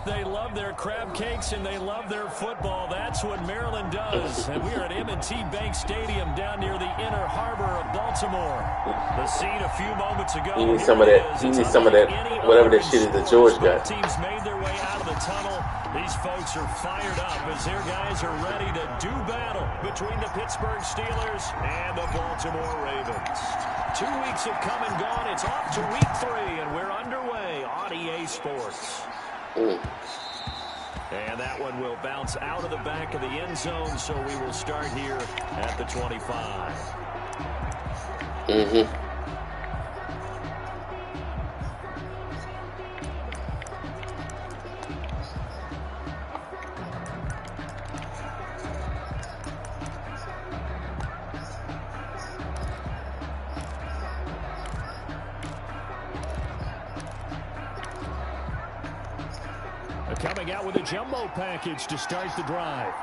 they love their crab cakes and they love their football. That's what Maryland does. And we are at M&T Bank Stadium down near the inner harbor of Baltimore. The scene a few moments ago. You need some of that. You need some of that. Whatever that shit is that George got. Teams made their way out of the tunnel. These folks are fired up as their guys are ready to do battle between the Pittsburgh Steelers and the Baltimore Ravens. 2 weeks have come and gone. It's off to week 3, and we're underway on EA Sports. And that one will bounce out of the back of the end zone, so we will start here at the 25. Coming out with a jumbo package to start the drive.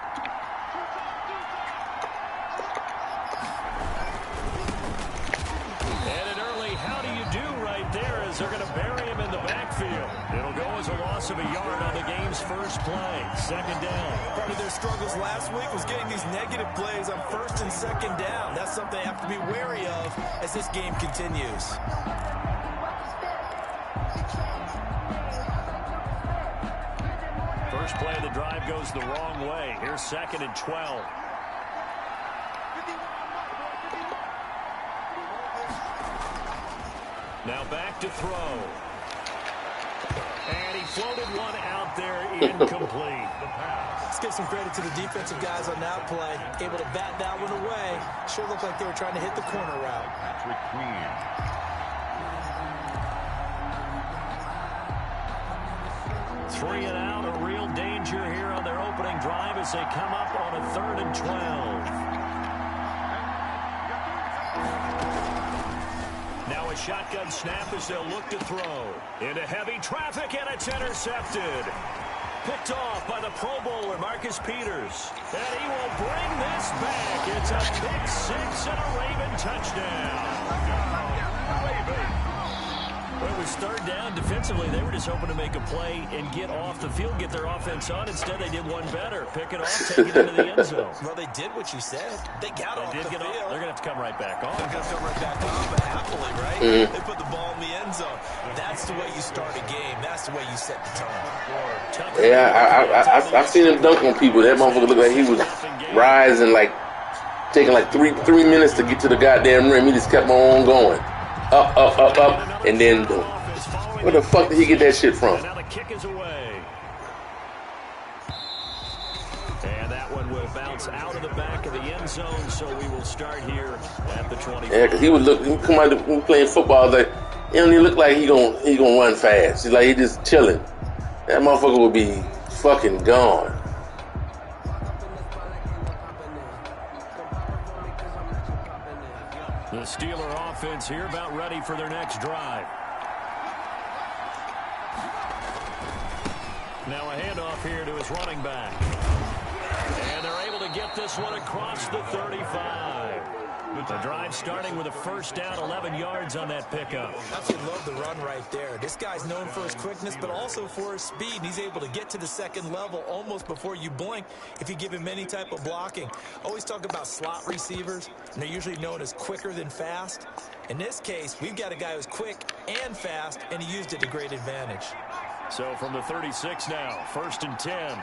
And an early how do you do right there as they're going to bury him in the backfield. It'll go as a loss of a yard on the game's first play. Second down. Part of their struggles last week was getting these negative plays on first and second down. That's something they have to be wary of as this game continues. First play of the drive goes the wrong way. Here's 2nd and 12. Now back to throw. And he floated one out there, incomplete. Let's give some credit to the defensive guys on that play. Able to bat that one away. Sure looked like they were trying to hit the corner route. Patrick Queen. 3 and out, a real danger here on their opening drive as they come up on a 3rd and 12. Now a shotgun snap as they'll look to throw. Into heavy traffic, and it's intercepted. Picked off by the Pro Bowler, Marcus Peters. And he will bring this back. It's a pick 6 and a Raven touchdown. Well, it was 3rd down. Defensively, they were just hoping to make a play and get off the field, get their offense on. Instead, they did one better. Pick it off, take it into the end zone. Well, they did what you said. They got off the field. They're going to have to come right back on. They're going to come right back on, but happily, right? They put the ball in the end zone. That's the way you start a game. That's the way you set the tone. Yeah, I've seen him dunk on people. That motherfucker looked like he was rising, like taking like three minutes to get to the goddamn rim. He just kept on going. Up, and then where the fuck did he get that shit from? Now the kick is away. And that one will bounce out of the back of the end zone, so we will start here at the 20. Yeah, because he come out playing football, like he don't even look like he gonna run fast. He's like he just chilling. That motherfucker would be fucking gone. The Steeler offense here about ready for their next drive. Now a handoff here to his running back. And they're able to get this one across the 35. The drive starting with a first down, 11 yards on that pickup. Absolutely love the run right there. This guy's known for his quickness, but also for his speed. He's able to get to the second level almost before you blink if you give him any type of blocking. Always talk about slot receivers, and they're usually known as quicker than fast. In this case, we've got a guy who's quick and fast, and he used it to great advantage. So from the 36 now, 1st and 10.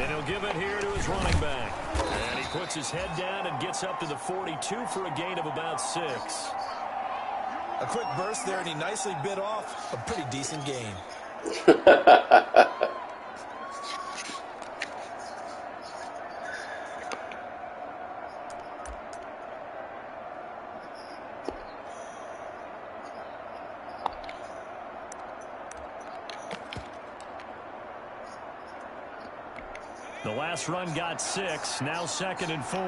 And he'll give it here to his running back. And he puts his head down and gets up to the 42 for a gain of about 6. A quick burst there, and he nicely bit off a pretty decent gain. The last run got 6, now 2nd and 4.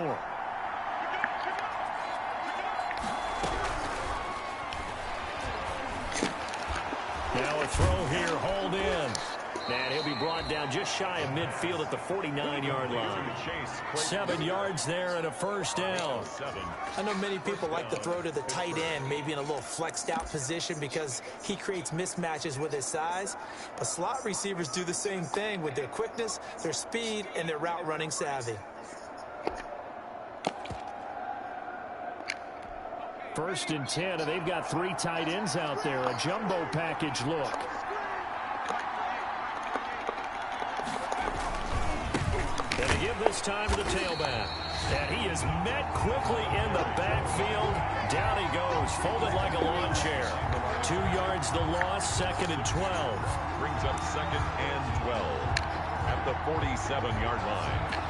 Now a throw here, hold in. And he'll be brought down just shy of midfield at the 49-yard line. 7 yards there and a first down. I know many people like to throw to the tight end, maybe in a little flexed out position because he creates mismatches with his size. But slot receivers do the same thing with their quickness, their speed, and their route running savvy. First and 10, and they've got 3 tight ends out there. A jumbo package look. And to give this time to the tailback. And he is met quickly in the backfield. Down he goes, folded like a lawn chair. 2 yards the loss, 2nd and 12. Brings up 2nd and 12 at the 47-yard line.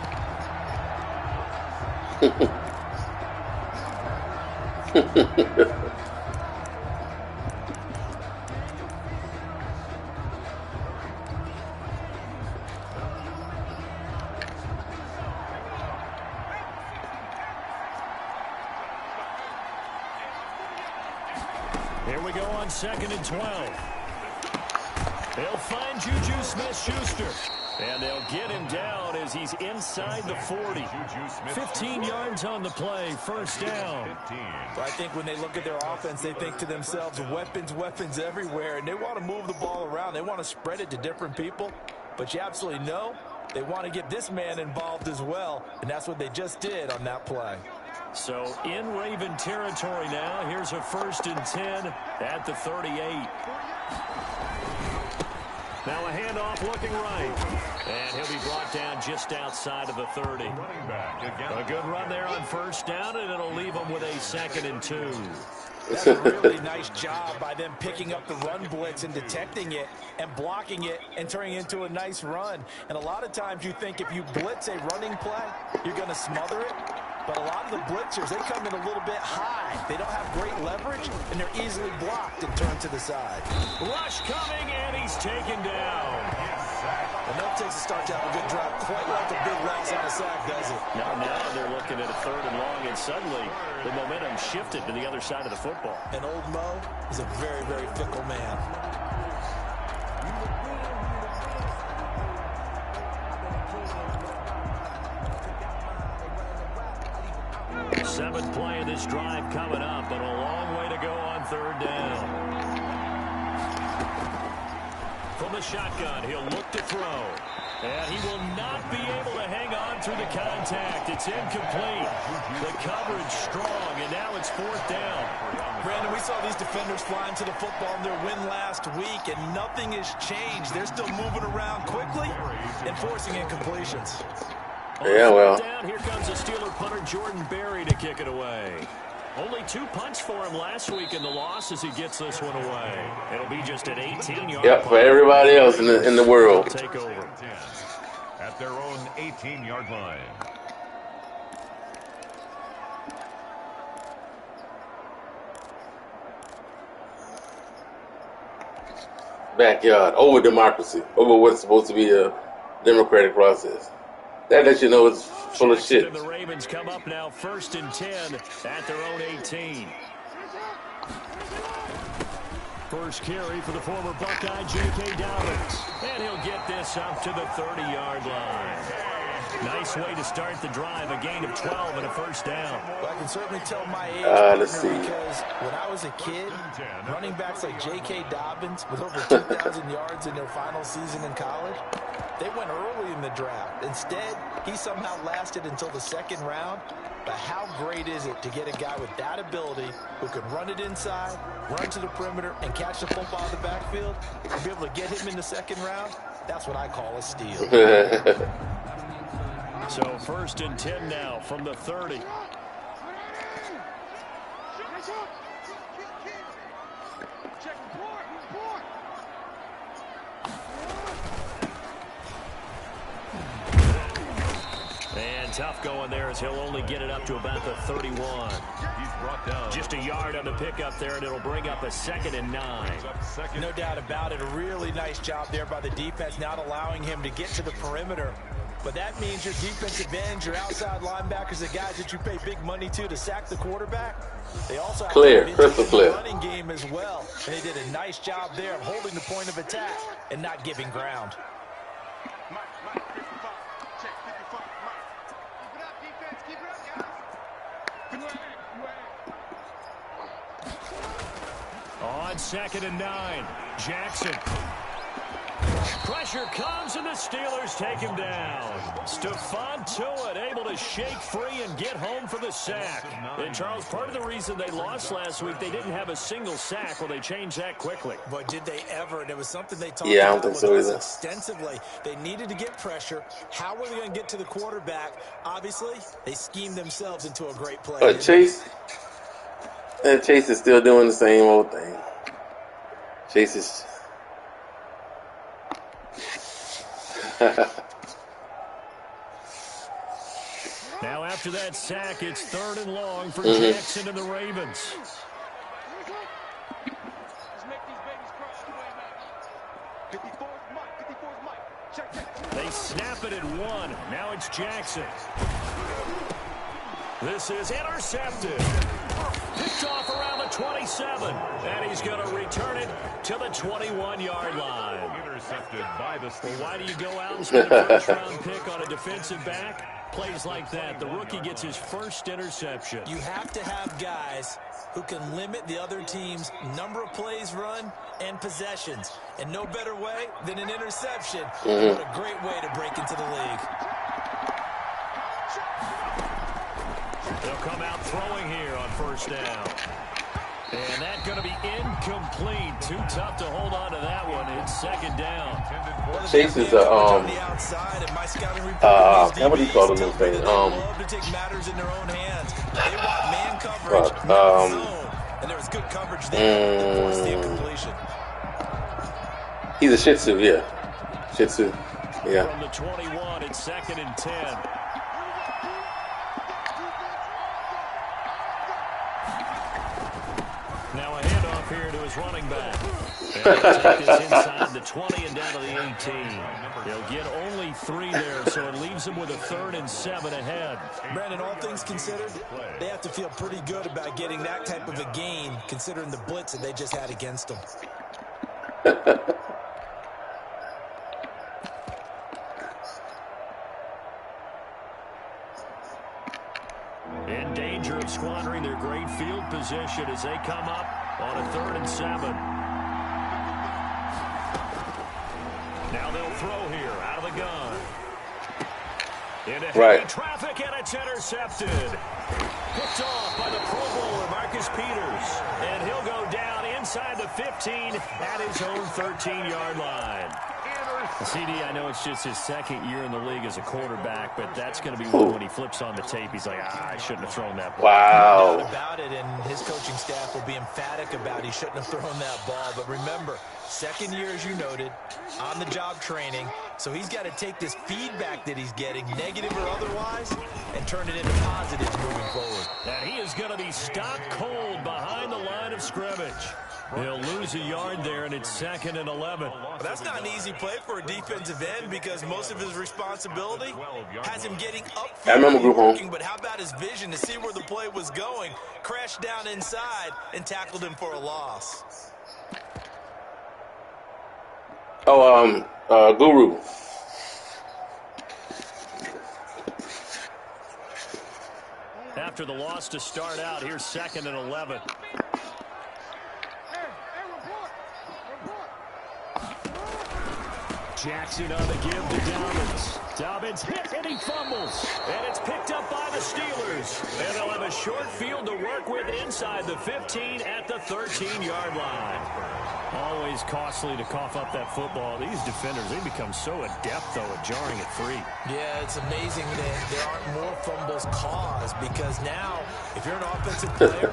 Here we go on 2nd and 12. They'll find Juju Smith-Schuster. And they'll get him down as he's inside the 40. 15 yards on the play, first down. Well, I think when they look at their offense, they think to themselves, weapons, weapons everywhere. And they want to move the ball around. They want to spread it to different people. But you absolutely know they want to get this man involved as well. And that's what they just did on that play. So in Raven territory now. Here's a 1st and 10 at the 38. Now a handoff looking right. And he'll be brought down just outside of the 30. A good run there on first down, and it'll leave him with a 2nd and 2. That's a really nice job by them picking up the run blitz and detecting it and blocking it and turning it into a nice run. And a lot of times you think if you blitz a running play, you're going to smother it. But a lot of the blitzers, they come in a little bit high. They don't have great leverage, and they're easily blocked and turned to the side. Rush coming, and he's taken down. And that takes a start to have a good drive. Quite like a big loss on a sack, does it? Now they're looking at a 3rd and long, and suddenly the momentum shifted to the other side of the football. And old Mo is a very, very fickle man. 7th play of this drive coming up, but a long way to go on 3rd down. From the shotgun, he'll look to throw. And he will not be able to hang on through the contact. It's incomplete. The coverage strong, and now it's 4th down. Brandon, we saw these defenders flying to the football in their win last week, and nothing has changed. They're still moving around quickly and forcing incompletions. Yeah, well. Down, here comes a Steeler punter, Jordan Berry, to kick it away. Only 2 punts for him last week in the loss as he gets this one away. It'll be just an 18-yard. Yep, for everybody else in the world. Take over at their own 18-yard line. Backyard, over democracy, over what's supposed to be a democratic process. That lets you know it's full of shit. The Ravens come up now 1st and 10 at their own 18. First carry for the former Buckeye, J.K. Dobbins. And he'll get this up to the 30-yard line. Nice way to start the drive, a gain of 12 and a first down. Well, I can certainly tell my age, let's see. because when I was a kid, running backs like J.K. Dobbins with over 2,000 yards in their final season in college, they went early in the draft. Instead, he somehow lasted until the 2nd round. But how great is it to get a guy with that ability who can run it inside, run to the perimeter, and catch the football in the backfield, and be able to get him in the 2nd round? That's what I call a steal. So 1st and 10 now from the 30. And tough going there as he'll only get it up to about the 31. He's brought down. Just a yard on the pickup there, and it'll bring up a 2nd and 9. No doubt about it. A really nice job there by the defense, not allowing him to get to the perimeter But that means your defensive ends, your outside linebackers, the guys that you pay big money to sack the quarterback, they also have Clear, to crystal the clear. running game as well. And they did a nice job there of holding the point of attack and not giving ground. On 2nd and 9, Jackson. Pressure comes, and the Steelers take him down. Stephon Tuitt able to shake free and get home for the sack. And, Charles, part of the reason they lost last week, they didn't have a single sack. Well, they changed that quickly. But did they ever? And it was something they talked I don't about think so either. extensively. They needed to get pressure. How were they going to get to the quarterback? Obviously, they schemed themselves into a great play. But Chase is still doing the same old thing. Chase is... Now, after that sack, it's 3rd and long for Jackson and the Ravens. They snap it at 1. Now it's Jackson. This is intercepted. Picked off around the 27. And he's going to return it to the 21-yard line. Intercepted by the Steelers. Well, why do you go out and spend a first-round pick on a defensive back? Plays like that, the rookie gets his first interception. You have to have guys who can limit the other team's number of plays run and possessions. And no better way than an interception. What a great way to break into the league. They'll come out throwing here on 1st down. And that's going to be incomplete. Too tough to hold on to that one. It's 2nd down. Chase is a what do you call the new thing? And there was good coverage there to force the incompletion. He's a Shih Tzu, yeah. Shih Tzu, yeah. From the 21, it's 2nd and 10. Now a handoff here to his running back. And he'll take this inside the 20 and down to the 18. They'll get only 3 there, so it leaves them with a 3rd and 7 ahead. Brandon, all things considered, they have to feel pretty good about getting that type of a gain, considering the blitz that they just had against them. In danger of squandering their great field position as they come up on a 3rd and 7. Now they'll throw here out of the gun. Into heavy traffic, and it's intercepted. Picked off by the Pro Bowler, Marcus Peters. And he'll go down inside the 15 at his own 13-yard line. CD, I know it's just his 2nd year in the league as a quarterback, but that's going to be one when he flips on the tape. He's like, I shouldn't have thrown that ball. Wow. No doubt about it, and his coaching staff will be emphatic about he shouldn't have thrown that ball. But remember, 2nd year, as you noted, on-the-job training. So he's got to take this feedback that he's getting, negative or otherwise, and turn it into positives moving forward. And he is going to be stopped cold behind the line of scrimmage. He'll lose a yard there, and it's 2nd and 11. Well, that's not an easy play for a defensive end because most of his responsibility has him getting upfield working, but how about his vision to see where the play was going, crashed down inside, and tackled him for a loss. Guru. After the loss to start out, here's 2nd and 11. Jackson on the give to Dobbins. Dobbins hit and he fumbles. And it's picked up by the Steelers. And they'll have a short field to work with inside the 15 at the 13-yard line. Always costly to cough up that football. These defenders, they become so adept, though, at jarring it free. Yeah, it's amazing that there aren't more fumbles caused because now, if you're an offensive player,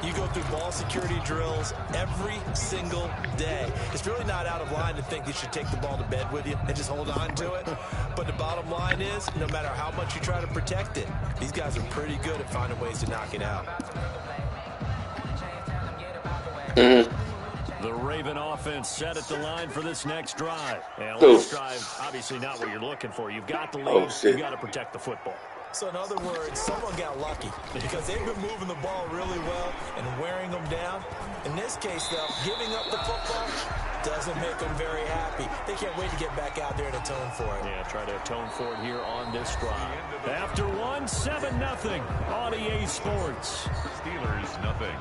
you go through ball security drills every single day. It's really not out of line to think you should take the ball to bed with you and just hold on to it. But the bottom line is, no matter how much you try to protect it, these guys are pretty good at finding ways to knock it out. The Raven offense set at the line for this next drive. And last drive, obviously not what you're looking for. You've got the lead. You've got to protect the football. So in other words, someone got lucky because they've been moving the ball really well and wearing them down. In this case, though, giving up the football doesn't make them very happy. They can't wait to get back out there and atone for it. Yeah, try to atone for it here on this drive. After 7-0 on EA Sports. Steelers nothing.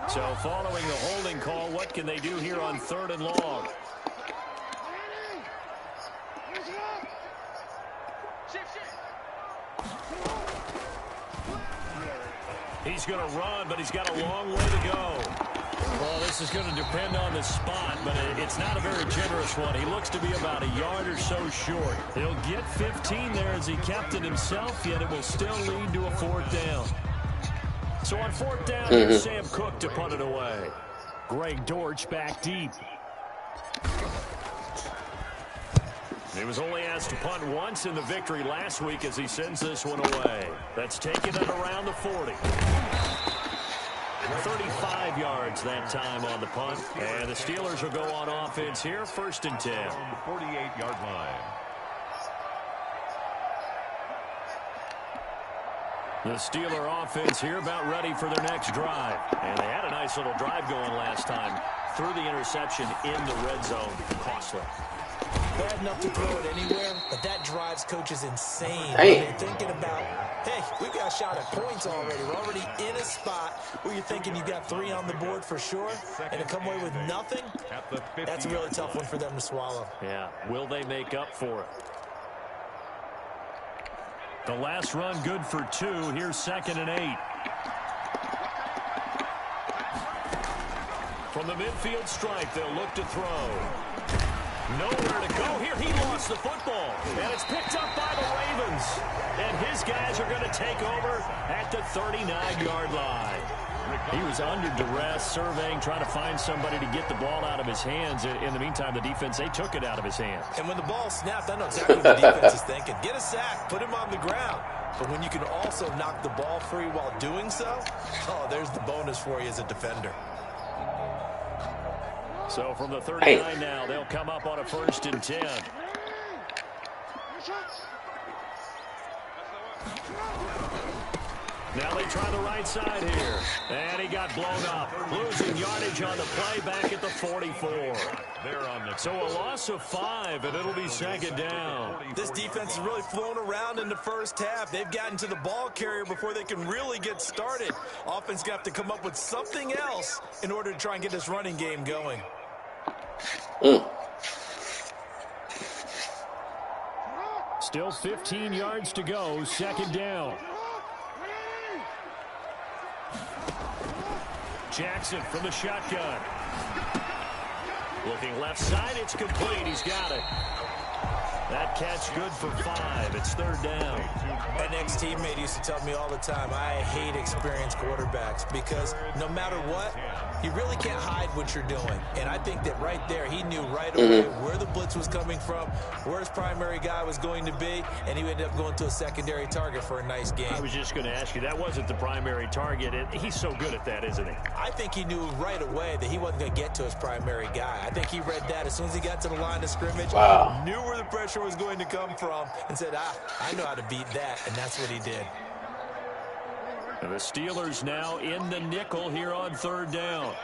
So following the holding call, what can they do here on 3rd and long? He's going to run, but he's got a long way to go. Well, this is going to depend on the spot, but it's not a very generous one. He looks to be about a yard or so short. He'll get 15 there as he kept it himself, yet it will still lead to a 4th down. So on 4th down, here's Sam Cook to punt it away. Greg Dortch back deep. He was only asked to punt once in the victory last week as he sends this one away. That's taken it around the 40. 35 yards that time on the punt. And the Steelers will go on offense here, 1st and 10. On the 48-yard line. The Steeler offense here about ready for their next drive. And they had a nice little drive going last time. Threw the interception in the red zone. Costly. Bad enough to throw it anywhere, but that drives coaches insane. They're thinking about, hey, we've got a shot at points already. We're already in a spot where you're thinking you got 3 on the board for sure, and to come away with nothing, that's a really tough one for them to swallow. Yeah, will they make up for it? The last run good for 2. Here's 2nd and 8. From the midfield stripe, they'll look to throw. Nowhere to go here. He lost the football. And it's picked up by the Ravens. And his guys are going to take over at the 39-yard line. He was under duress, surveying, trying to find somebody to get the ball out of his hands. In the meantime, the defense, they took it out of his hands. And when the ball snapped, I know exactly what the defense is thinking. Get a sack, put him on the ground. But when you can also knock the ball free while doing so, oh, there's the bonus for you as a defender. So from the 39 now, they'll come up on a 1st and 10. Now they try the right side here. And he got blown up. Losing yardage on the play back at the 44. So a loss of 5, and it'll be 2nd down. This defense is really flown around in the first half. They've gotten to the ball carrier before they can really get started. Offense got to come up with something else in order to try and get this running game going. Still 15 yards to go. 2nd down. Jackson from the shotgun. Looking left side, it's complete. He's got it. That catch good for 5. It's 3rd down. An ex-teammate used to tell me all the time, I hate experienced quarterbacks because no matter what, you really can't hide what you're doing. And I think that right there, he knew right away where the blitz was coming from, where his primary guy was going to be, and he ended up going to a secondary target for a nice game. I was just going to ask you, that wasn't the primary target. He's so good at that, isn't he? I think he knew right away that he wasn't going to get to his primary guy. I think he read that as soon as he got to the line of scrimmage, knew where the pressure was going to come from, and said, I know how to beat that, and that's what he did. And the Steelers now in the nickel here on 3rd down.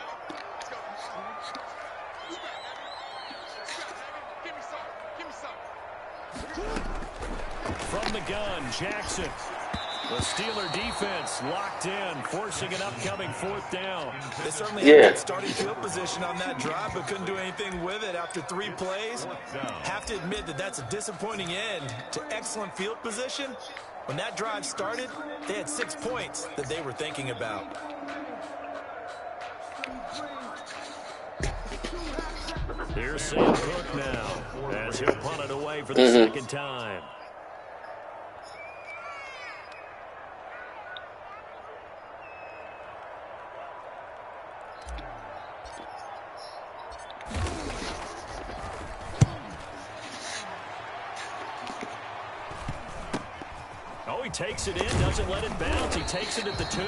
From the gun, Jackson. The Steeler defense locked in, forcing an upcoming 4th down. They certainly had good starting field position on that drive, but couldn't do anything with it after 3 plays. Have to admit that that's a disappointing end to excellent field position. When that drive started, they had 6 points that they were thinking about. Here's Sam Cook now, as he'll punt it away for the 2nd time. he takes it in, doesn't let it bounce. He takes it at the 2.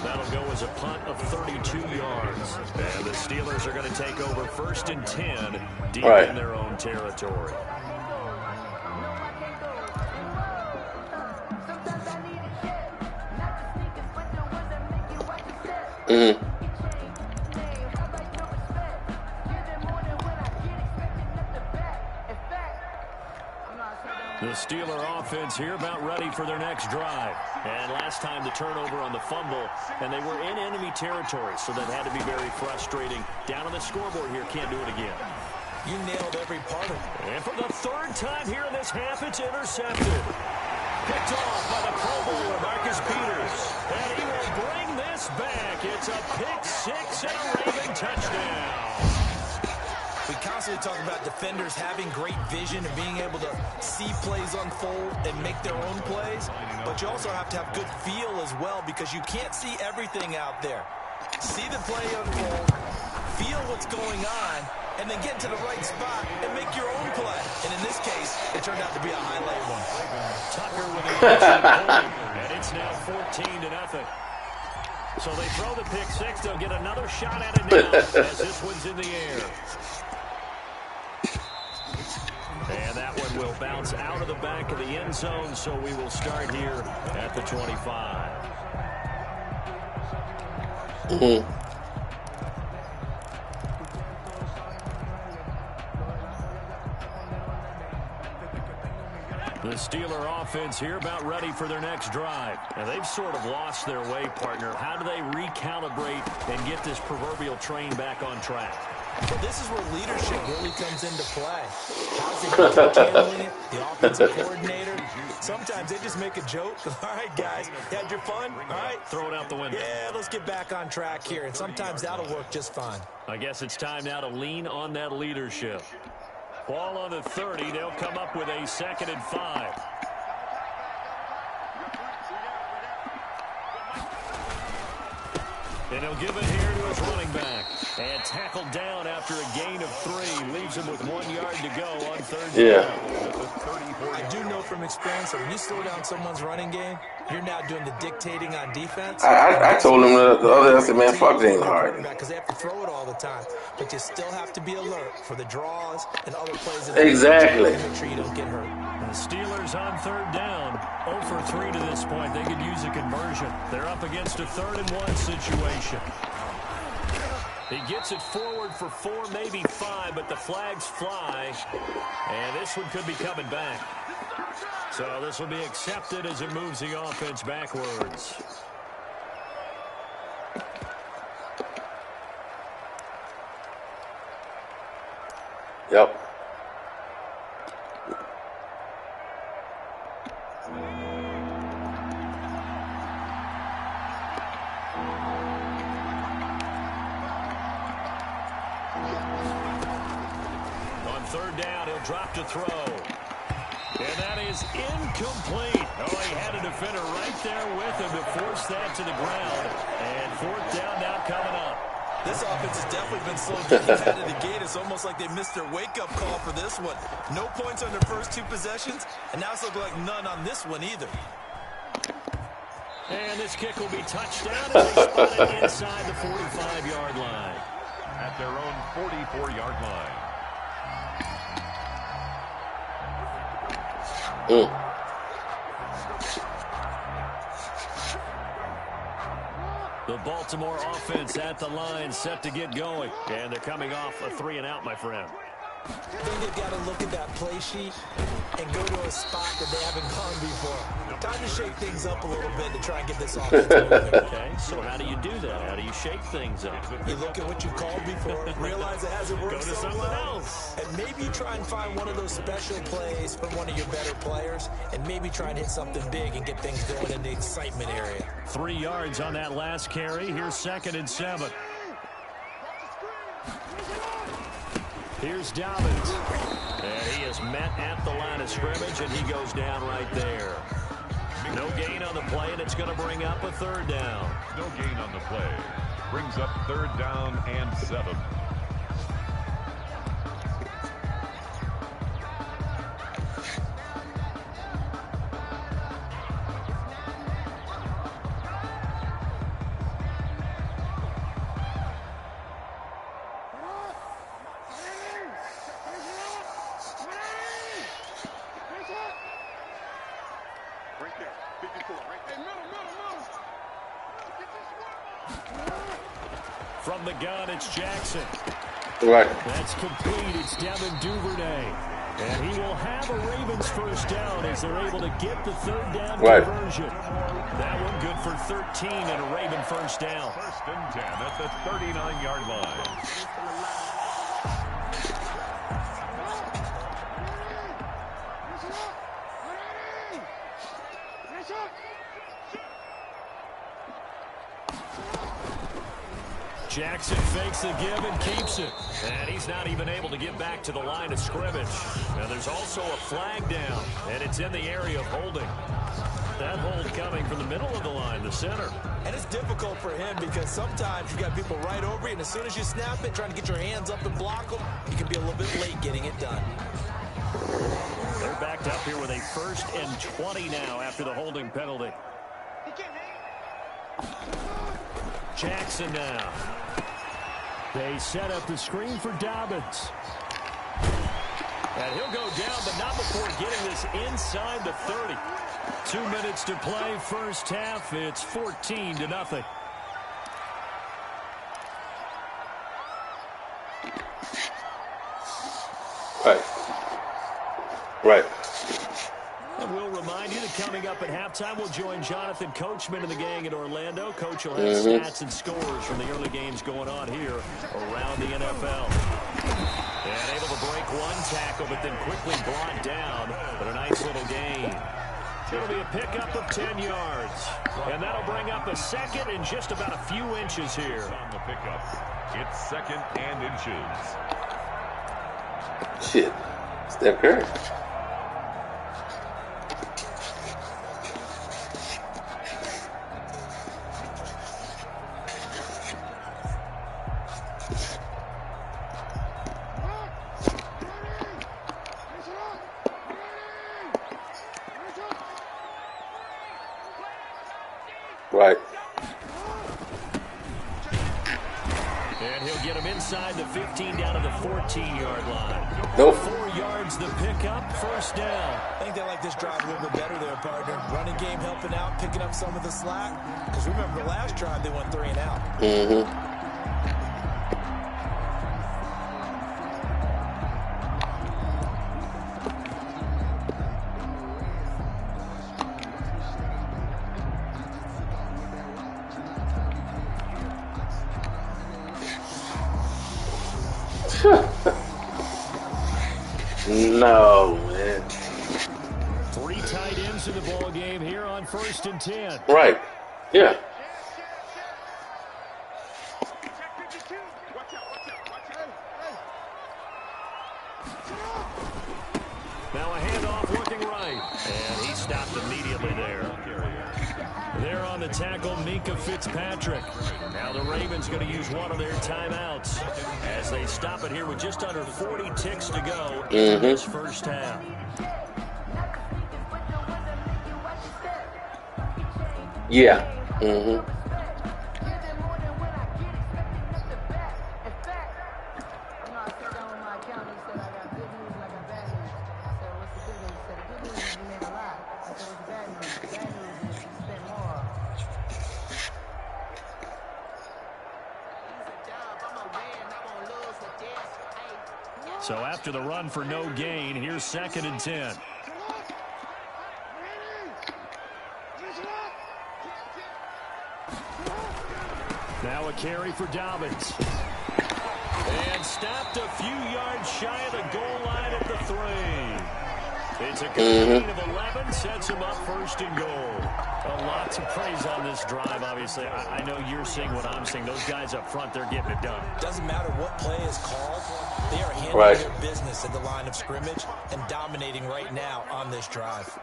That'll go as a punt of 32 yards. And the Steelers are going to take over 1st and 10 deep in their own territory. Mm-hmm. The Steeler offense here about ready for their next drive. And last time the turnover on the fumble, and they were in enemy territory, so that had to be very frustrating. Down on the scoreboard here, can't do it again. You nailed every part of it. And for the 3rd time here in this half, it's intercepted. Picked off by the Pro Bowler, Marcus Peters. And he will bring this back. It's a pick 6 and a Raven touchdown. We constantly talk about defenders having great vision and being able to see plays unfold and make their own plays. But you also have to have good feel as well, because you can't see everything out there. See the play unfold, feel what's going on, and then get to the right spot and make your own play. And in this case, it turned out to be a highlight one. Tucker with the point, and it's now 14-0. So they throw the pick 6. They'll get another shot at it now as this one's in the air. And that one will bounce out of the back of the end zone, so we will start here at the 25. Mm-hmm. The Steeler offense here about ready for their next drive. And they've sort of lost their way, partner. How do they recalibrate and get this proverbial train back on track? Well, this is where leadership really comes into play. How's the head coach handling it? The offensive coordinator? Sometimes they just make a joke. All right, guys, you had your fun? All right. Throw it out the window. Yeah, let's get back on track here. And sometimes that'll work just fine. I guess it's time now to lean on that leadership. Ball on the 30. They'll come up with a 2nd and 5. And he'll give it here to his running back. And tackled down after a gain of 3. Leaves him with 1 yard to go on 3rd down. I do know from experience that when you slow down someone's running game, you're now doing the dictating on defense. I told him the other day, I said, man, fuck James Harden. Because they have to throw it all the time. But you still have to be alert for the draws and other plays. Exactly. Make sure you don't get hurt. The Steelers on 3rd down. 0 for 3 to this point. They could use a conversion. They're up against a 3rd and 1 situation. He gets it forward for 4, maybe 5, but the flags fly. And this one could be coming back. So this will be accepted as it moves the offense backwards. Yep. On 3rd down, he'll drop to throw. And that is incomplete. Oh, he had a defender right there with him to force that to the ground. And 4th down now coming up. This offense has definitely been slow getting out of the gate. It's almost like they missed their wake-up call for this one. No points on their first 2 possessions, and now it's looking like none on this one either. And this kick will be touched down as they spot it inside the 45-yard line. At their own 44-yard line. The Baltimore offense at the line, set to get going. And they're coming off a 3 and out, my friend. I think they've got to look at that play sheet and go to a spot that they haven't gone before. Time to shake things up a little bit to try and get this offense moving. Okay, so how do you do that? How do you shake things up? You look at what you called before, realize it hasn't worked Go to so something well, else. and maybe you try and find one of those special plays from one of your better players, and maybe try and hit something big and get things going in the excitement area. 3 yards on that last carry. Here's 2nd and 7. Here's Dobbins. And he is met at the line of scrimmage, and he goes down right there. No gain on the play, and it's going to bring up a 3rd down. No gain on the play. Brings up 3rd down and 7. From the gun, it's Jackson. Right. That's complete. It's Devin Duvernay. And he will have a Ravens first down as they're able to get the third down conversion. That one good for 13 and a Raven first down. First and 10 at the 39-yard line. Jackson fakes the give and keeps it. And he's not even able to get back to the line of scrimmage. Now there's also a flag down, and it's in the area of holding. That hold coming from the middle of the line, the center. And it's difficult for him because sometimes you got people right over you, and as soon as you snap it, trying to get your hands up and block them, you can be a little bit late getting it done. They're backed up here with a 1st and 20 now after the holding penalty. Jackson now. They set up the screen for Dobbins. And he'll go down, but not before getting this inside the 30. 2 minutes to play, first half. It's 14-0. Right. And we'll remind you that coming up at halftime, we'll join Jonathan Coachman and the gang in Orlando. Coach will have stats and scores from the early games going on here around the NFL. And able to break one tackle, but then quickly brought down. But a nice little gain. It'll be a pickup of 10 yards. And that'll bring up a second and just about a few inches here. On the pickup, it's 2nd and inches. Shit. Steph Curry. Right. And he'll get him inside the 15 down to the 14-yard line. Nope. 4 yards the pickup, first down. I think they like this drive a little bit better there, partner. Running game helping out, picking up some of the slack. Because remember, the last drive, they went 3 and out. No, man. 3 tight ends in the ball game here on 1st and 10. Right. Yeah. Now a handoff looking right. And he stopped immediately there. There on the tackle, Minka Fitzpatrick. Now the Ravens going to use one of their timeouts as they stop it here with just under 40 ticks to go in this first half. Yeah. So after the run for no gain, here's 2nd and 10. Now a carry for Dobbins. And stopped a few yards shy of the goal line at the 3. It's a gain of 11, sets him up 1st and goal. Lots of praise on this drive, obviously. I know you're seeing what I'm seeing. Those guys up front, they're getting it done. Doesn't matter what play is called. They are handling their business at the line of scrimmage and dominating right now on this drive.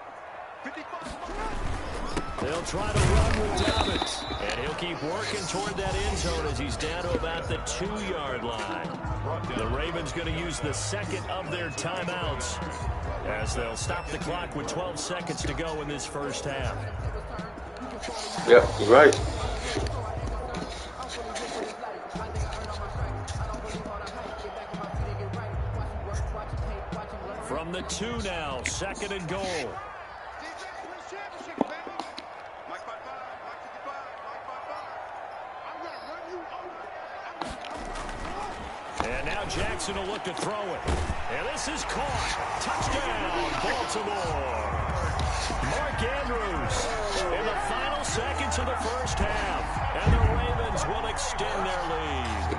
They'll try to run with Dobbins. And he'll keep working toward that end zone as he's down to about the 2-yard line. The Ravens going to use the 2nd of their timeouts as they'll stop the clock with 12 seconds to go in this first half. Yep, you're right. From the 2 now, 2nd and goal. And now Jackson will look to throw it. And this is caught. Touchdown, Baltimore. Mark Andrews in the final seconds of the first half. And the Ravens will extend their lead.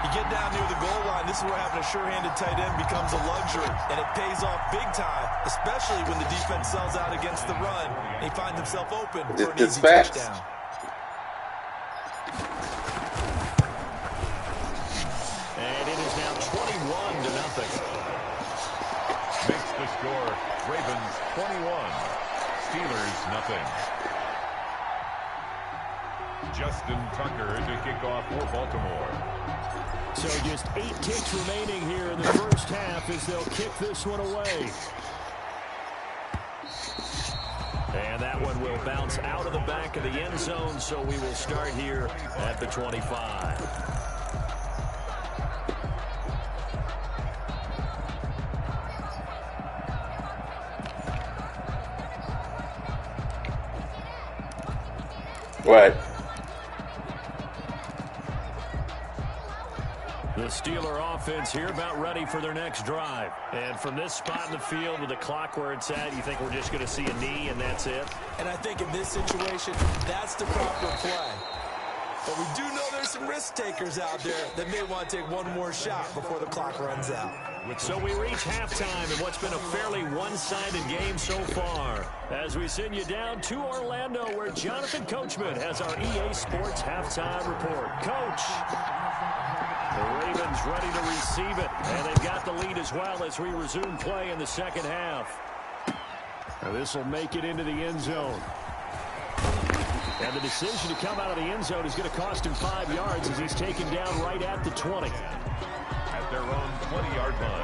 You get down near the goal line, this is where having a sure-handed tight end becomes a luxury. And it pays off big time, especially when the defense sells out against the run. And he finds himself open for an easy touchdown. And it is now 21-0. Makes the score Ravens 21, Steelers nothing. Justin Tucker to kick off for Baltimore. So just 8 kicks remaining here in the first half as they'll kick this one away. And that one will bounce out of the back of the end zone, so we will start here at the 25. Right. The Steeler offense here about ready for their next drive. And from this spot in the field with the clock where it's at, you think we're just going to see a knee and that's it? And I think in this situation, that's the proper play. But we do know there's some risk takers out there that may want to take one more shot before the clock runs out. So we reach halftime in what's been a fairly one-sided game so far. As we send you down to Orlando, where Jonathan Coachman has our EA Sports halftime report. Coach, the Ravens ready to receive it, and they've got the lead as well as we resume play in the second half. Now this will make it into the end zone. And the decision to come out of the end zone is going to cost him 5 yards as he's taken down right at the 20. At their own 20-yard line.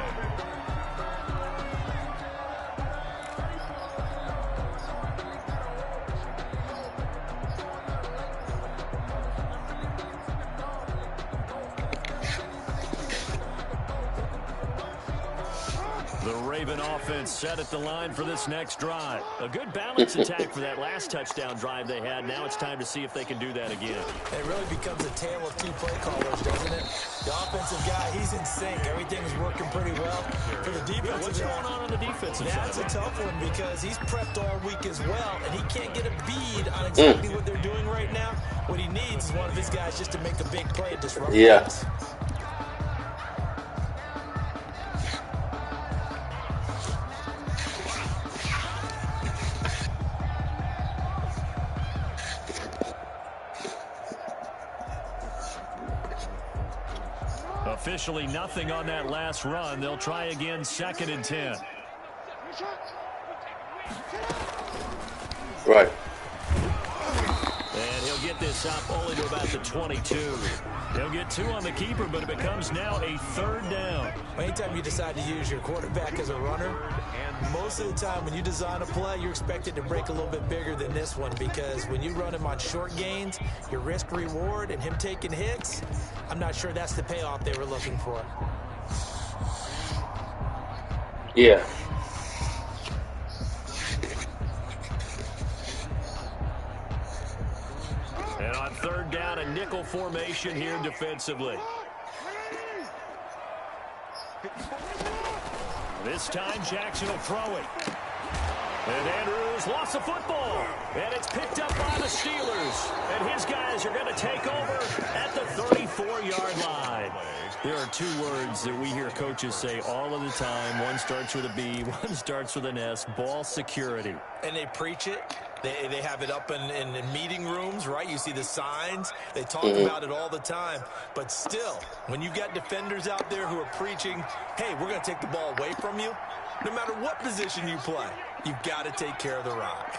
The Raven offense set at the line for this next drive. A good balance attack for that last touchdown drive they had. Now it's time to see if they can do that again. It really becomes a tale of two play callers, doesn't it? The offensive guy, he's in sync. Everything's working pretty well. For the defensive what's going on the defensive side? That's a tough one because he's prepped all week as well, and he can't get a bead on exactly what they're doing right now. What he needs is one of his guys just to make a big play and disrupt things. Officially nothing on that last run. They'll try again, 2nd and 10. Right. And he'll get this up only to about the 22. He'll get 2 on the keeper, but it becomes now a 3rd down. Anytime you decide to use your quarterback as a runner, and most of the time when you design a play, you're expected to break a little bit bigger than this one because when you run him on short gains, your risk-reward and him taking hits, I'm not sure that's the payoff they were looking for. Yeah. And on 3rd down, a nickel formation here defensively. This time, Jackson will throw it. And Andrews lost the football. And it's picked up by the Steelers. And his guys are going to take over at the 34-yard line. There are 2 words that we hear coaches say all of the time. One starts with a B, one starts with an S. Ball security. And they preach it. They have it up in meeting rooms, right? You see the signs. They talk about it all the time. But still, when you've got defenders out there who are preaching, hey, we're going to take the ball away from you, no matter what position you play, you've got to take care of the rock.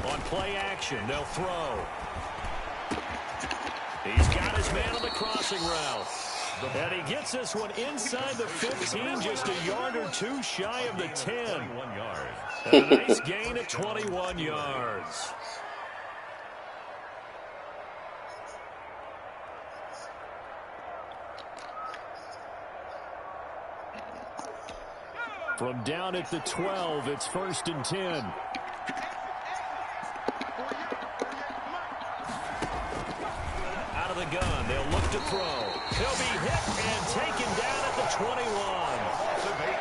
On play action, they'll throw. He's got his man on the crossing route. And he gets this one inside the 15, just a yard or 2 shy of the 10. And a nice gain of 21 yards. From down at the 12, it's 1st and 10. the gun. They'll look to throw. He'll be hit and taken down at the 21.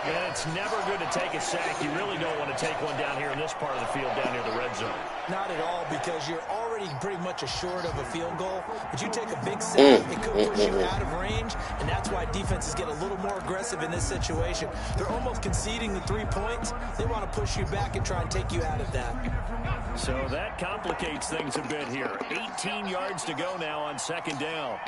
And it's never good to take a sack. You really don't want to take one down here in this part of the field down near the red zone. Not at all, because you're already pretty much assured of a field goal. But you take a big sack, it could push you out of range, and that's why defenses get a little more aggressive in this situation. They're almost conceding the 3 points. They want to push you back and try and take you out of that. So that complicates things a bit here. 18 yards to go now on second down.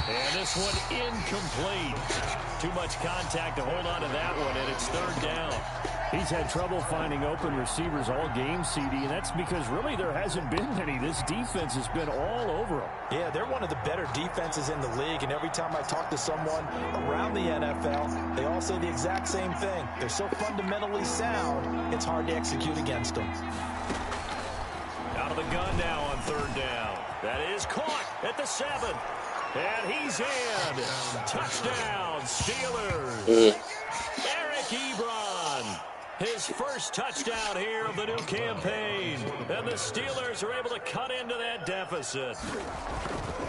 And this one incomplete. Too much contact to hold on to that one, and it's third down. He's had trouble finding open receivers all game, CD, and that's because really there hasn't been any. This defense has been all over him. Yeah, they're one of the better defenses in the league, and every time I talk to someone around the NFL, they all say the exact same thing. They're so fundamentally sound, it's hard to execute against them. Out of the gun now on third down. That is caught at the 7. And he's in. Touchdown, Steelers. Eric Ebron. His first touchdown here of the new campaign. And the Steelers are able to cut into that deficit.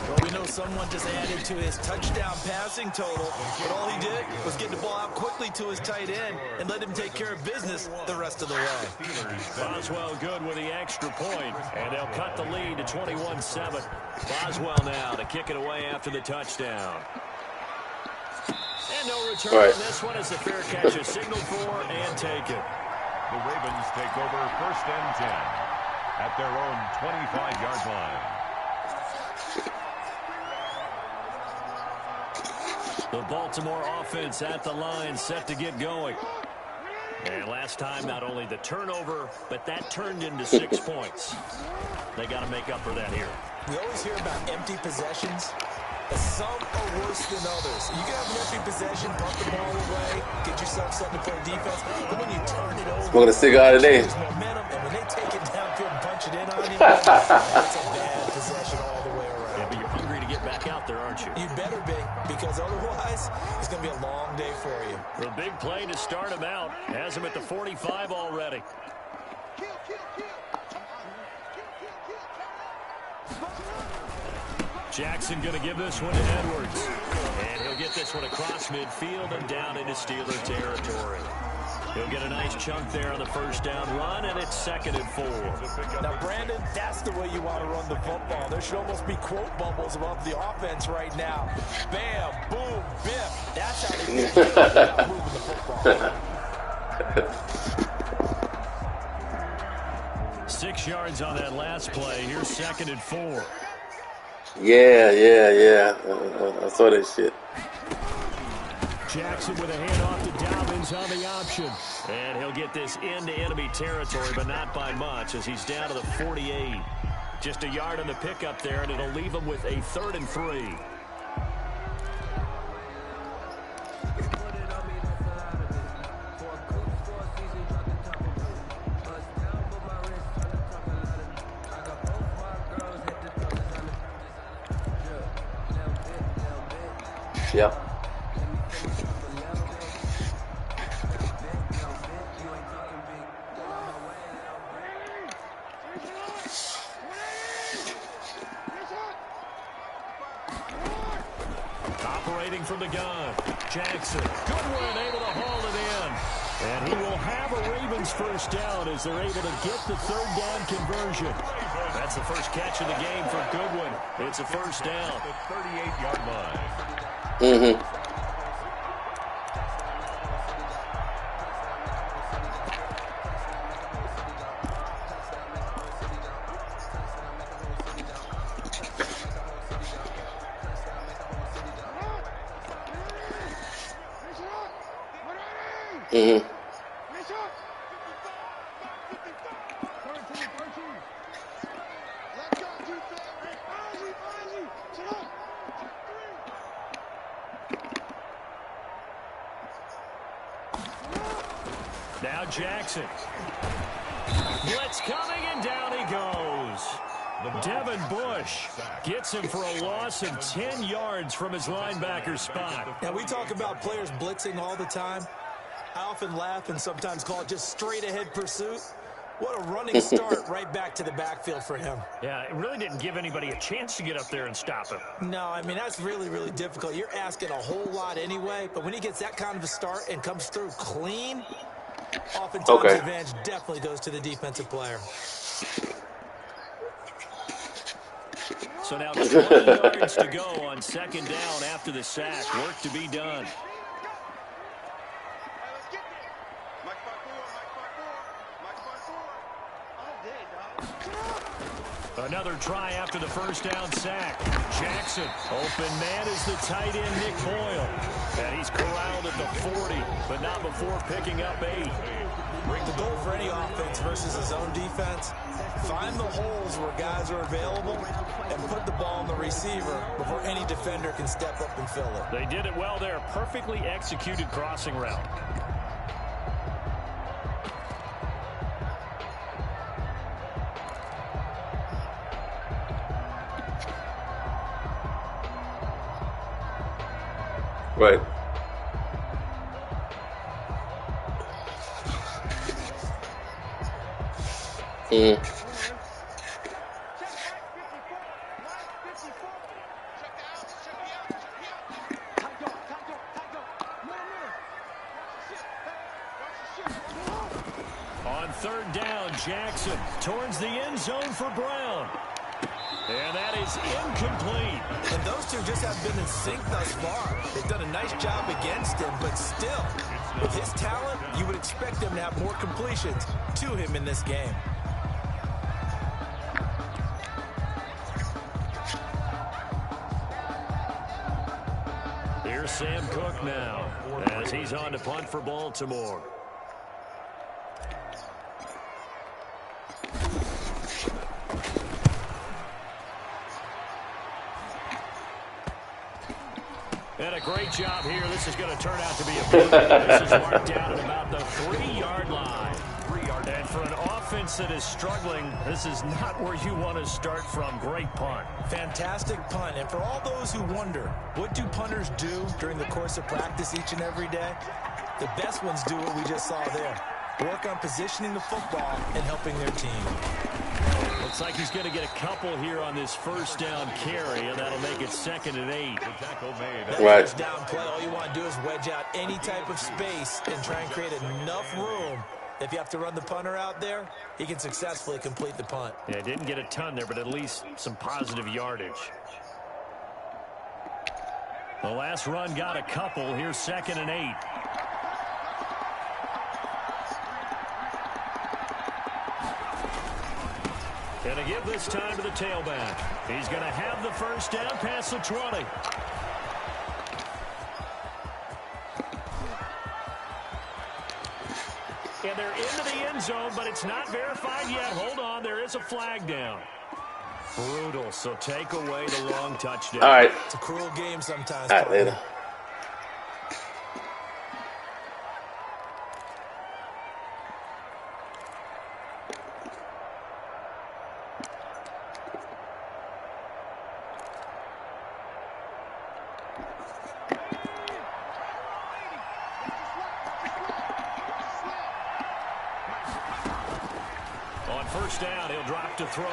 Well, we know someone just added to his touchdown passing total, but all he did was get the ball out quickly to his tight end and let him take care of business the rest of the way. Boswell good with the extra point, and they'll cut the lead to 21-7. Boswell now to kick it away after the touchdown. And no return on this one as the fair catch is signaled for and taken. The Ravens take over 1st and 10 at their own 25-yard line. The Baltimore offense at the line, set to get going. And last time, not only the turnover, but that turned into 6 points. They got to make up for that here. We always hear about empty possessions. Some are worse than others. You can have an empty possession, pump the ball away, get yourself set to play defense. But when you turn it over, smoking a cigar today. There's momentum, and when they take it downfield and punch it in on you, it's a bad possession all the way around. Yeah, but you're hungry to get back out there, aren't you? You better be, because otherwise, it's going to be a long day for you. The big play to start him out has him at the 45 already. Jackson going to give this one to Edwards. And he'll get this one across midfield and down into Steeler territory. He'll get a nice chunk there on the first down run, and it's 2nd and 4. Now, Brandon, that's the way you want to run the football. There should almost be quote bubbles above the offense right now. Bam, boom, biff. That's how they feel about moving the football. 6 yards on that last play. Here's 2nd and 4. Yeah. I saw that shit. Jackson with a handoff to Dobbins on the option. And he'll get this into enemy territory, but not by much, as he's down to the 48. Just a yard on the pickup there, and it'll leave him with a 3rd and 3. Yeah. Operating from the gun, Jackson. Goodwin able to haul it in. And he will have a Ravens first down as they're able to get the 3rd down conversion. That's the first catch of the game for Goodwin. It's a first down. The 38-yard line. Now Jackson. Blitz coming, and down he goes. Devin Bush gets him for a loss of 10 yards from his linebacker spot. Now, we talk about players blitzing all the time. I often laugh and sometimes call it just straight-ahead pursuit. What a running start right back to the backfield for him. Yeah, it really didn't give anybody a chance to get up there and stop him. No, I mean, that's really, really difficult. You're asking a whole lot anyway, but when he gets that kind of a start and comes through clean, oftentimes the advantage definitely goes to the defensive player. So now 20 yards to go on second down after the sack. Work to be done. Another try after the first down sack. Jackson, open man is the tight end, Nick Boyle. And he's corralled at the 40, but not before picking up 8. The goal for any offense versus a zone defense, find the holes where guys are available and put the ball on the receiver before any defender can step up and fill it. They did it well there. Perfectly executed crossing route. Right. On third down, Jackson towards the end zone for Brown. And that is incomplete. And those two just have been in sync thus far. They've done a nice job against him, but still, with his talent, you would expect them to have more completions to him in this game. Here's Sam Cook now, as he's on to punt for Baltimore. And a great job here. This is going to turn out to be a punt. This is marked down at about the 3-yard line. And for an offense that is struggling, this is not where you want to start from. Great punt. Fantastic punt. And for all those who wonder, what do punters do during the course of practice each and every day? The best ones do what we just saw there. Work on positioning the football and helping their team. Looks like he's going to get a couple here on this first down carry, and that'll make it 2nd and 8. Right. First down play, all you want to do is wedge out any type of space and try and create enough room. If you have to run the punter out there, he can successfully complete the punt. Yeah, didn't get a ton there, but at least some positive yardage. The last run got a couple. Here's 2nd and 8. Gonna give this time to the tailback. He's gonna have the first down past the 20. And they're into the end zone, but it's not verified yet. Hold on, there is a flag down. Brutal, so take away the long touchdown. All right. It's a cruel game sometimes. All right, later. First down, he'll drop to throw.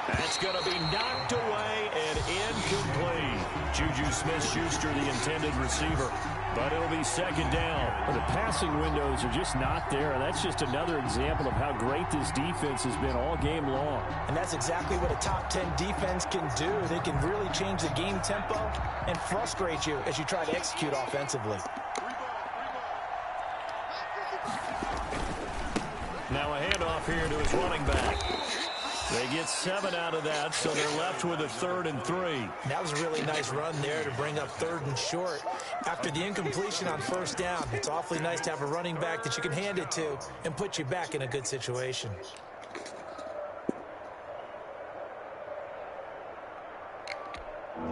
That's going to be knocked away and incomplete. Juju Smith-Schuster, the intended receiver. But it'll be 2nd down. Well, the passing windows are just not there. That's just another example of how great this defense has been all game long. And that's exactly what a top 10 defense can do. They can really change the game tempo and frustrate you as you try to execute offensively. Now a handoff here to his running back. They get 7 out of that, so they're left with a 3rd and 3. That was a really nice run there to bring up 3rd and short. After the incompletion on first down, it's awfully nice to have a running back that you can hand it to and put you back in a good situation.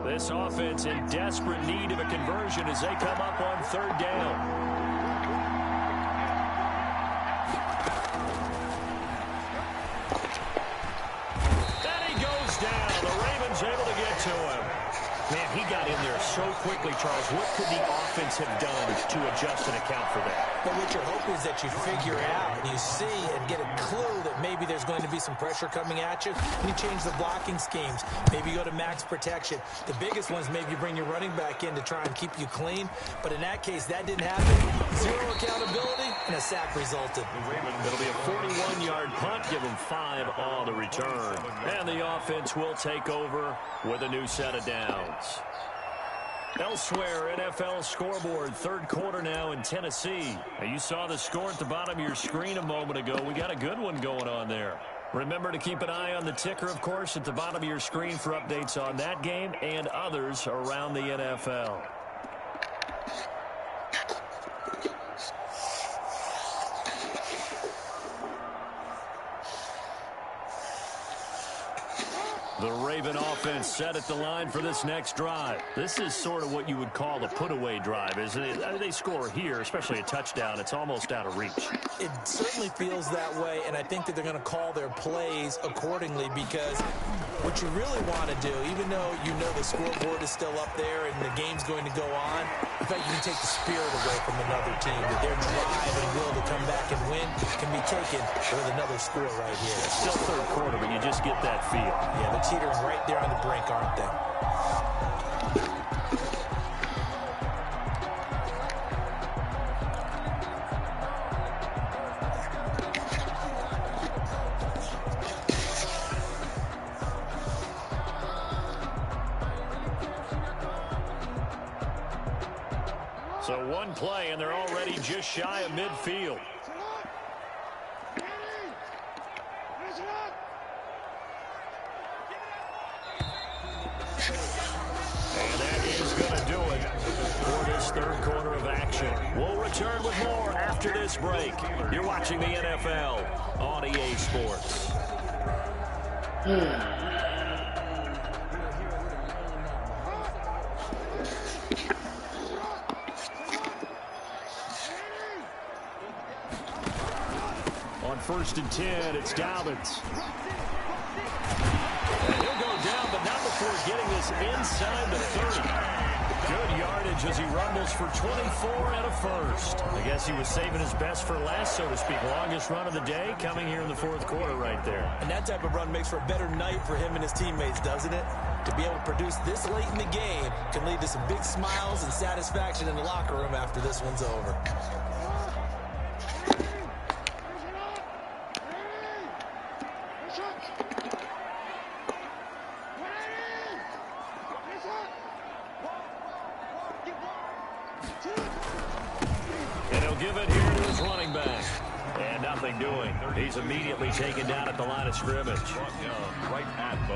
This offense in desperate need of a conversion as they come up on 3rd down. Able to get to him. Man, he got in there so quickly, Charles. What could the offense have done to adjust and account for that? But what you're hoping is that you figure out and you see and get a clue that maybe there's going to be some pressure coming at you, and you change the blocking schemes. Maybe you go to max protection. The biggest ones, maybe you bring your running back in to try and keep you clean. But in that case, that didn't happen. Zero accountability, and a sack resulted. It'll be a 41-yard punt. Give them 5 on the return. And the offense will take over with a new set of downs. Elsewhere, NFL scoreboard, third quarter now in Tennessee. Now, you saw the score at the bottom of your screen a moment ago. We got a good one going on there. Remember to keep an eye on the ticker, of course, at the bottom of your screen for updates on that game and others around the NFL. The Raven offense set at the line for this next drive. This is sort of what you would call a put-away drive, isn't it? I mean, they score here, especially a touchdown. It's almost out of reach. It certainly feels that way, and I think that they're going to call their plays accordingly, because what you really want to do, even though you know the scoreboard is still up there and the game's going to go on, in fact, you can take the spirit away from another team, that their drive and will to come back and win can be taken with another score right here. It's still third quarter, but you just get that feel. Yeah, they're teetering right there on the brink, aren't they? So one play, and they're already just shy of midfield. And that is going to do it for this third quarter of action. We'll return with more after this break. You're watching the NFL on EA Sports. On 1st and 10, it's Dobbins. And he'll go down, but not before getting this inside the 30. Good yardage as he rumbles for 24 and a first. I guess he was saving his best for last, so to speak. Longest run of the day coming here in the fourth quarter right there. And that type of run makes for a better night for him and his teammates, doesn't it? To be able to produce this late in the game can lead to some big smiles and satisfaction in the locker room after this one's over. And he'll give it here to his running back. And nothing doing. He's immediately taken down at the line of scrimmage.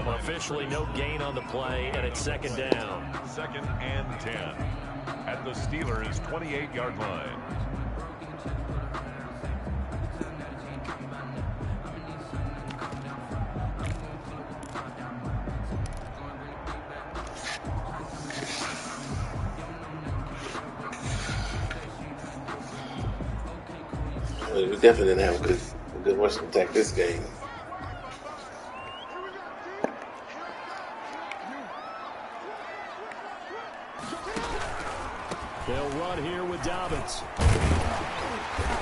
Officially no gain on the play, and it's second down. 2nd and 10 at the Steelers' 28-yard line. We definitely didn't have a good rushing attack this game. They'll run here with Dobbins.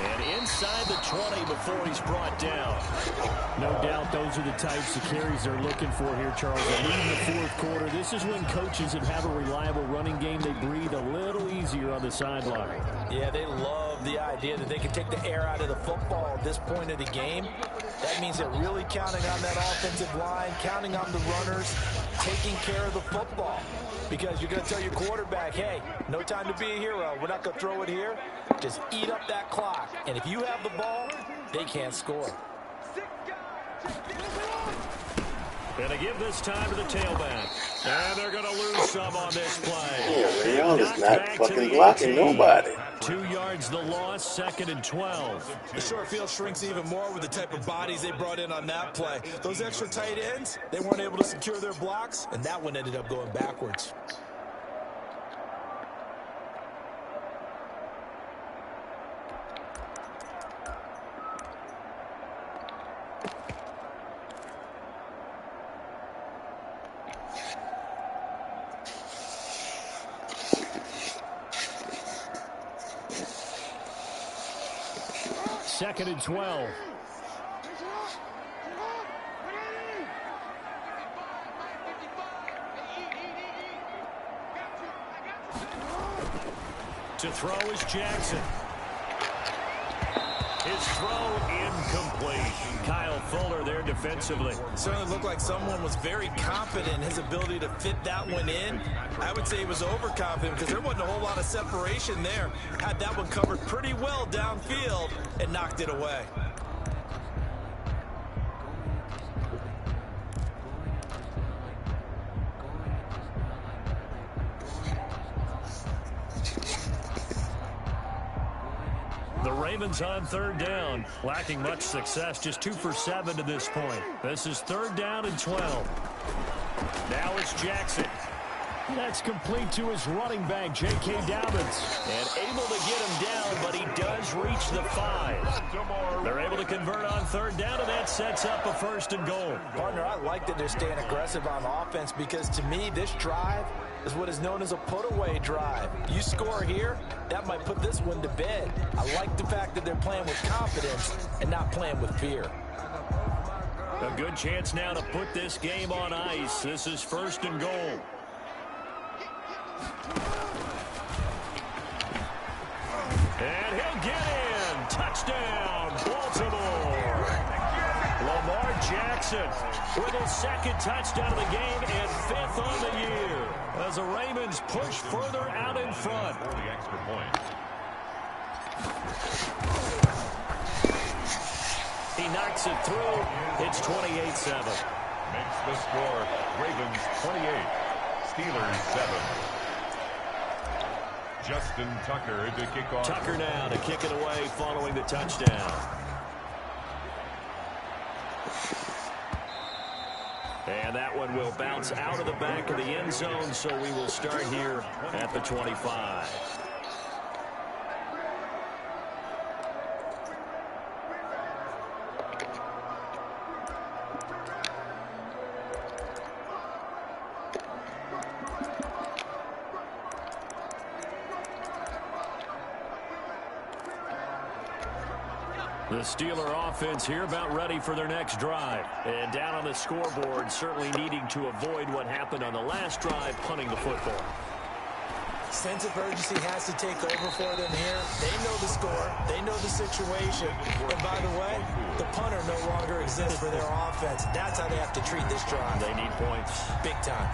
And inside the 20 before he's brought down. No doubt those are the types of carries they're looking for here, Charles. And in the fourth quarter, this is when coaches that have a reliable running game, they breathe a little easier on the sideline. Yeah, they love the idea that they can take the air out of the football at this point of the game. That means they're really counting on that offensive line, counting on the runners, taking care of the football. Because you're going to tell your quarterback, hey, no time to be a hero. We're not going to throw it here. Just eat up that clock. And if you have the ball, they can't score. Going to give this time to the tailback. And they're going to lose some on this play. Yeah, man, y'all is not fucking blocking nobody. 2 yards the loss, 2nd and 12. The short field shrinks even more with the type of bodies they brought in on that play. Those extra tight ends, they weren't able to secure their blocks, and that one ended up going backwards. 2nd and 12. To throw is Jackson. His throw incomplete. Kyle Fuller there defensively. Certainly looked like someone was very confident in his ability to fit that one in. I would say he was overconfident because there wasn't a whole lot of separation there. Had that one covered pretty well downfield and knocked it away. The Ravens on 3rd down, lacking much success, just 2 for 7 to this point. This is 3rd down and 12. Now it's Jackson. That's complete to his running back, J.K. Dobbins. And able to get him down, but he does reach the 5. They're able to convert on 3rd down, and that sets up a 1st and goal. Partner, I like that they're staying aggressive on offense because to me, this drive is what is known as a put-away drive. You score here, that might put this one to bed. I like the fact that they're playing with confidence and not playing with fear. A good chance now to put this game on ice. This is 1st and goal. And he'll get in. Touchdown, Baltimore. Lamar Jackson with his 2nd touchdown of the game and 5th on the year as the Ravens push further out in front. For the extra point. He knocks it through. It's 28-7. Makes the score Ravens 28, Steelers 7. Justin Tucker to kick off. Tucker now to kick it away following the touchdown. And that one will bounce out of the back of the end zone, so we will start here at the 25. The Steeler offense here about ready for their next drive. And down on the scoreboard, certainly needing to avoid what happened on the last drive, punting the football. Sense of urgency has to take over for them here. They know the score. They know the situation. And by the way, the punter no longer exists for their offense. That's how they have to treat this drive. They need points. Big time.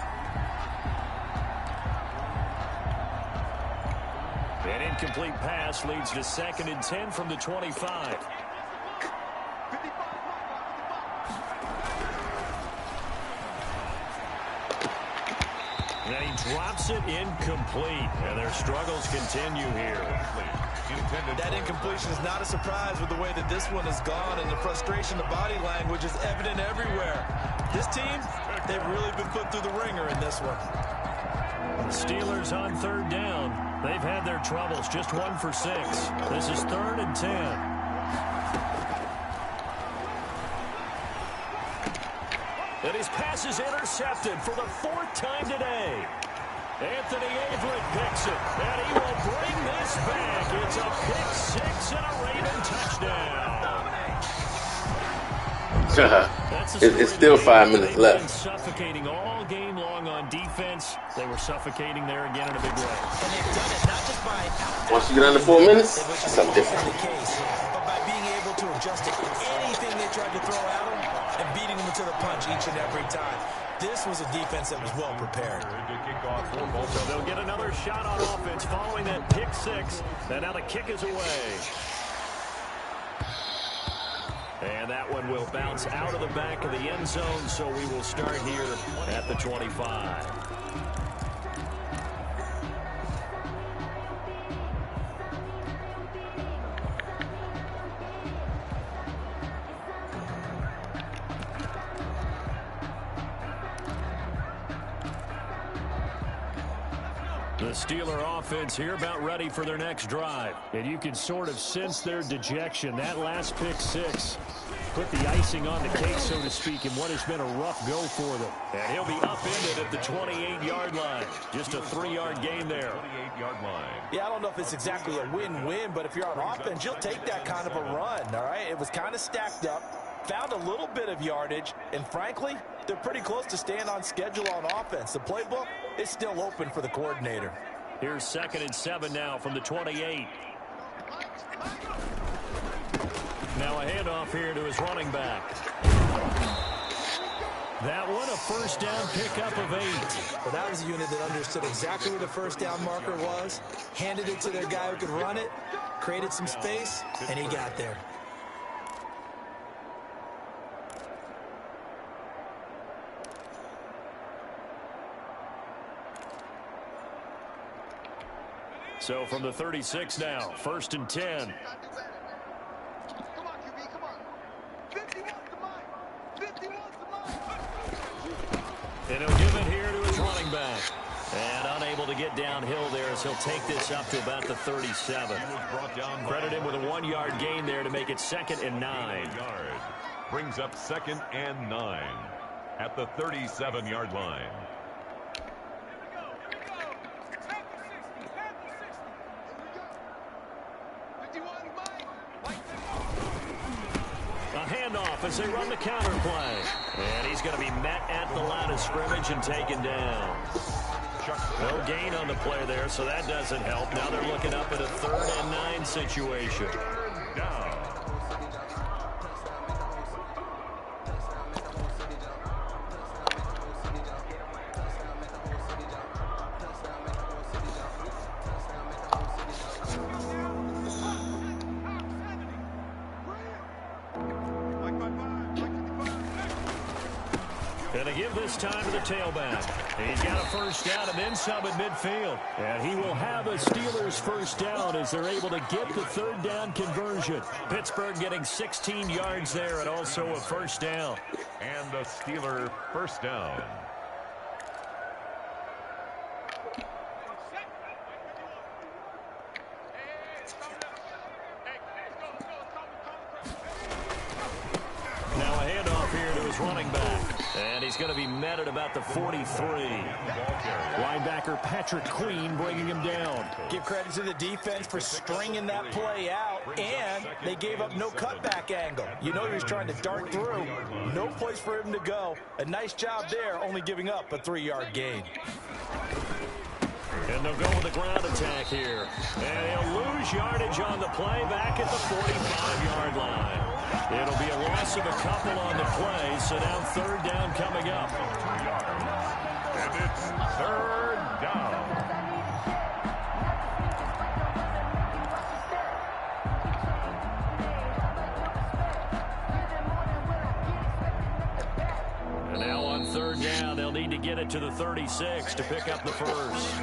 An incomplete pass leads to 2nd and 10 from the 25. And he drops it incomplete. And their struggles continue here. That incompletion is not a surprise with the way that this one has gone, and the frustration, the body language is evident everywhere. This team, they've really been put through the ringer in this one. The Steelers on 3rd down. They've had their troubles, just 1 for 6. This is 3rd and 10. And his pass is intercepted for the 4th time today. Anthony Averett picks it, and he will bring this back. It's a pick 6 and a Raven touchdown. It's still 5 minutes left. Suffocating all game long on defense. They were suffocating there again in a big way. And they've done it not just by Once you get under 4 minutes, it's something different. But by being able to adjust to anything they tried to throw at them and beating them to the punch each and every time. This was a defense that was well prepared. So they'll get another shot on offense following that pick 6. And now the kick is away. And that one will bounce out of the back of the end zone, so we will start here at the 25. The The Steeler offense here about ready for their next drive. And you can sort of sense their dejection. That last pick six put the icing on the cake, so to speak, in what has been a rough go for them. And he'll be upended at the 28-yard line. Just a 3-yard gain there. 28-yard line. Yeah, I don't know if it's exactly a win-win, but if you're on offense, you'll take that kind of a run, all right? It was kind of stacked up, found a little bit of yardage, and frankly, they're pretty close to staying on schedule on offense. The playbook is still open for the coordinator. Here's 2nd and 7 now from the 28. Now a handoff here to his running back. That one, a first down pickup of 8. Well, that was a unit that understood exactly where the first down marker was, handed it to their guy who could run it, created some space, and he got there. So from the 36 now, 1st and 10. And he'll give it here to his running back. And unable to get downhill there as he'll take this up to about the 37. Credit him with a 1-yard gain there to make it 2nd and 9. Brings up 2nd and 9 at the 37-yard line. Handoff as they run the counter play. And he's going to be met at the line of scrimmage and taken down. No gain on the play there, so that doesn't help. Now they're looking up at a 3rd and 9 situation. Down. Gonna give this time to the tailback. He's got a first down and then some at midfield. And he will have a Steelers first down as they're able to get the 3rd down conversion. Pittsburgh getting 16 yards there and also a first down. And the Steeler first down. Now a handoff here to his running back. And he's going to be met at about the 43. Linebacker Patrick Queen bringing him down. Give credit to the defense for stringing that play out, and they gave up no cutback angle. You know he was trying to dart through. No place for him to go. A nice job there, only giving up a 3-yard gain. And they'll go with the ground attack here. And he'll lose yardage on the play back at the 45-yard line. It'll be a loss of a couple on the play, so now 3rd down coming up. And it's 3rd down. And now on 3rd down, they'll need to get it to the 36 to pick up the first.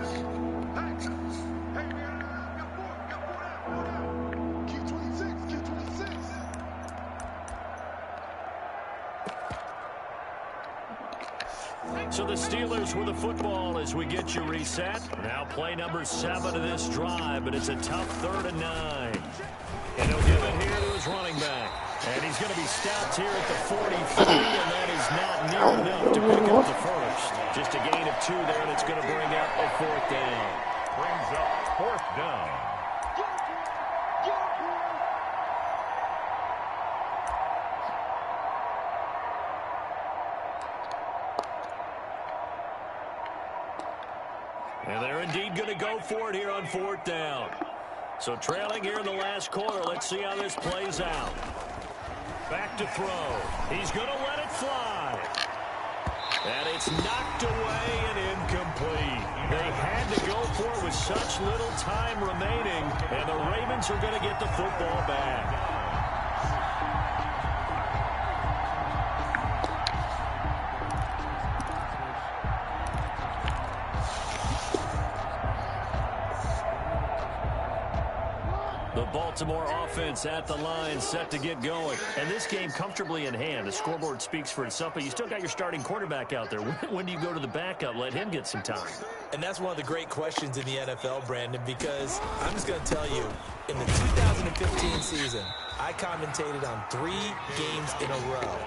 So the Steelers with the football as we get you reset. Now play number 7 of this drive, but it's a tough 3rd and 9. And he'll give it here to his running back. And he's going to be stopped here at the 43, and that is not near enough to pick up the first. Just a gain of 2 there, and it's going to bring up a 4th down. Brings up 4th down. And they're indeed going to go for it here on 4th down. So trailing here in the last quarter. Let's see how this plays out. Back to throw. He's going to let it fly. And it's knocked away and incomplete. They had to go for it with such little time remaining. And the Ravens are going to get the football back. Baltimore offense at the line, set to get going. And this game comfortably in hand. The scoreboard speaks for itself, but you still got your starting quarterback out there. When do you go to the backup? Let him get some time. And that's one of the great questions in the NFL, Brandon, because I'm just going to tell you, in the 2015 season, I commentated on 3 games in a row.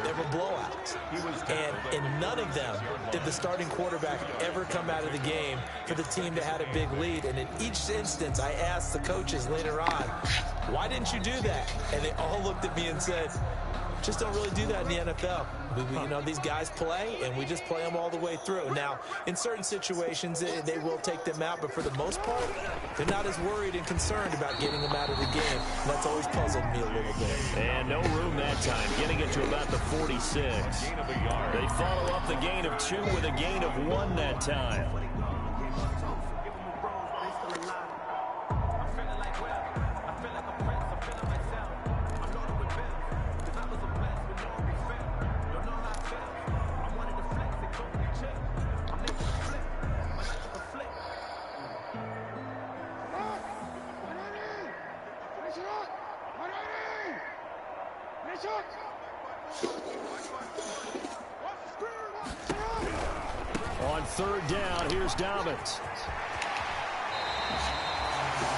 They were blowouts. And in none of them did the starting quarterback ever come out of the game for the team that had a big lead. And in each instance, I asked the coaches later on, why didn't you do that? And they all looked at me and said, just don't really do that in the NFL. You know, these guys play, and we just play them all the way through. Now, in certain situations, they will take them out, but for the most part, they're not as worried and concerned about getting them out of the game. And that's always puzzled me a little bit. And no room that time, getting it to about the 46. They follow up the gain of 2 with a gain of 1 that time. On 3rd down, here's Dobbins.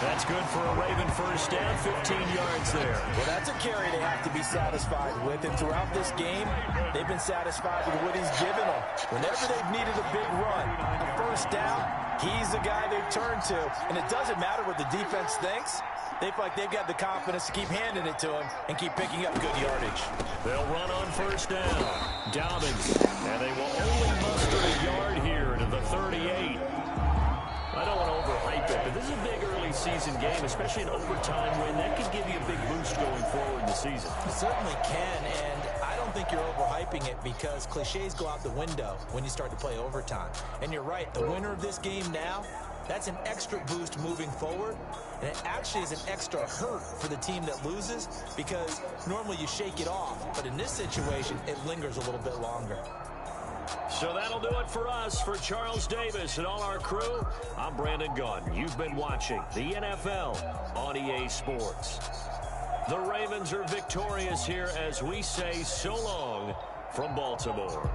That's good for a Raven first down, 15 yards there. Well, that's a carry they have to be satisfied with. And throughout this game, they've been satisfied with what he's given them. Whenever they've needed a big run, a first down, he's the guy they've turned to. And it doesn't matter what the defense thinks. They feel like they've got the confidence to keep handing it to him and keep picking up good yardage. They'll run on first down. Dobbins. And they will only muster a yard here to the 38. I don't want to overhype it, but this is a big early season game, especially an overtime win. That could give you a big boost going forward in the season. It certainly can, and I don't think you're overhyping it because cliches go out the window when you start to play overtime. And you're right, the winner of this game now, that's an extra boost moving forward, and it actually is an extra hurt for the team that loses because normally you shake it off, but in this situation, it lingers a little bit longer. So that'll do it for us. For Charles Davis and all our crew, I'm Brandon Gunn. You've been watching the NFL on EA Sports. The Ravens are victorious here as we say so long from Baltimore.